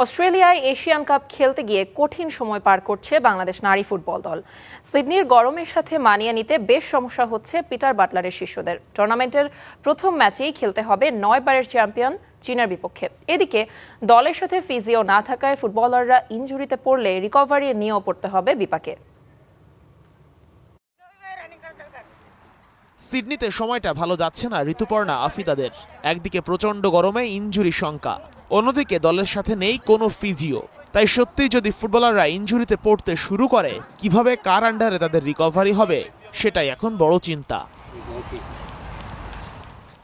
অস্ট্রেলিয়ায় Asian cup খেলতে গিয়ে কঠিন সময় পার করছে বাংলাদেশ নারী ফুটবল দল। সিডনির গরমের সাথে মানিয়ে নিতে বেশ সমস্যা হচ্ছে পিটার বাটলারের শিষ্যদের। টুর্নামেন্টের প্রথম ম্যাচেই খেলতে হবে 9 বারের চ্যাম্পিয়ন চীনের বিপক্ষে। এদিকে দলের সাথে ফিজিও না থাকায় ফুটবলাররা ইনজুরিতে পড়লে রিকভারি নিয়েও পড়তে হবে বিপাকে। সিডনিতে সময়টা ভালো যাচ্ছে না ঋতুপর্ণা আফিদাদের। একদিকে প্রচন্ড গরমে ইনজুরি শঙ্কা, অন্যদিকে দলের সাথে নেই কোনো ফিজিও। তাই সত্যিই যদি ফুটবলাররা ইনজুরিতে পড়তে শুরু করে, কিভাবে কার আন্ডারে তাদের রিকভারি হবে সেটাই এখন বড় চিন্তা।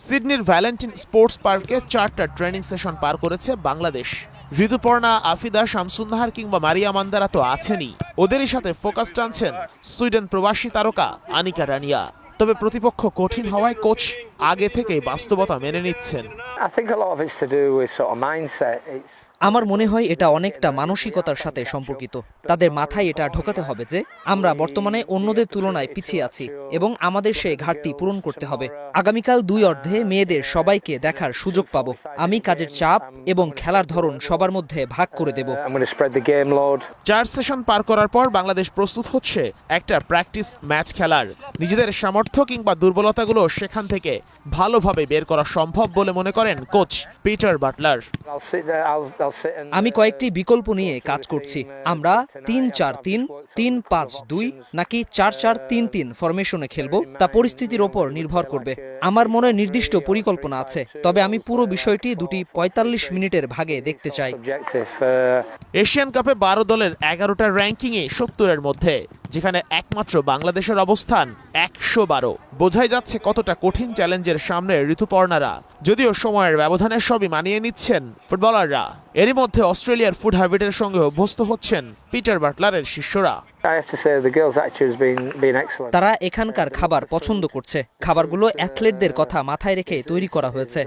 সিডনির ভ্যালেন্টিন স্পোর্টস পার্কে 4টা ট্রেনিং সেশন পার করেছে বাংলাদেশ। ঋতুপর্ণা, আফিদা, শামসুন্নাহার কিংবা মারিয়া মান্দারা তো আছেনই, ওদেরই সাথে ফোকাস টানছেন সুইডেন প্রবাসী তারকা আনিকা রানিয়া। তবে প্রতিপক্ষ কঠিন হওয়ায় কোচ আগে থেকেই বাস্তবতা মেনে নিচ্ছেন। আমার মনে হয় এটা অনেকটা মানসিকতার সাথে সম্পর্কিত। তাদের মাথায় এটা ঢোকাতে হবে যে আমরা বর্তমানে অন্যদের তুলনায় পিছিয়ে আছি এবং আমাদের সেই ঘাটতি পূরণ করতে হবে। আগামীকাল 2 অর্ধে মেয়েদের সবাইকে দেখার সুযোগ পাবো। আমি কাজের চাপ এবং খেলার ধরন সবার মধ্যে ভাগ করে দেব। 4 সেশন পার করার পর বাংলাদেশ প্রস্তুত হচ্ছে একটা প্র্যাকটিস ম্যাচ খেলার। নিজেদের সামর্থ্য কিংবা দুর্বলতাগুলো সেখান থেকে ভালোভাবে বের করা সম্ভব বলে মনে করেন কোচ পিটার বাটলার। আমি কয়েকটি বিকল্প নিয়ে কাজ করছি। আমরা 3-4-3, 3-5-2 নাকি 4-4-3-3 ফরমেশনে খেলবো, তা পরিস্থিতির ওপর নির্ভর করবে। আমার মনে নির্দিষ্ট পরিকল্পনা আছে, তবে আমি পুরো বিষয়টি দুটি 45 মিনিটের ভাগে দেখতে চাই। এশিয়ান কাপে 12 দলের 11টা র্যাঙ্কিংয়ে 70-এর মধ্যে, যেখানে একমাত্র বাংলাদেশের অবস্থান 112। বোঝাই যাচ্ছে কতটা কঠিন চ্যালেঞ্জের সামনে ঋতুপর্ণারা। যদিও সময়ের ব্যবধানে সবই মানিয়ে নিচ্ছেন ফুটবলাররা। এরই মধ্যে অস্ট্রেলিয়ার ফুড হ্যাবিটের সঙ্গে অভ্যস্ত হচ্ছেন পিটার বাটলারের শিষ্যরা। তারা এখানকার খাবার পছন্দ করছে। খাবারগুলো অ্যাথলেটদের কথা মাথায় রেখে তৈরি করা হয়েছে।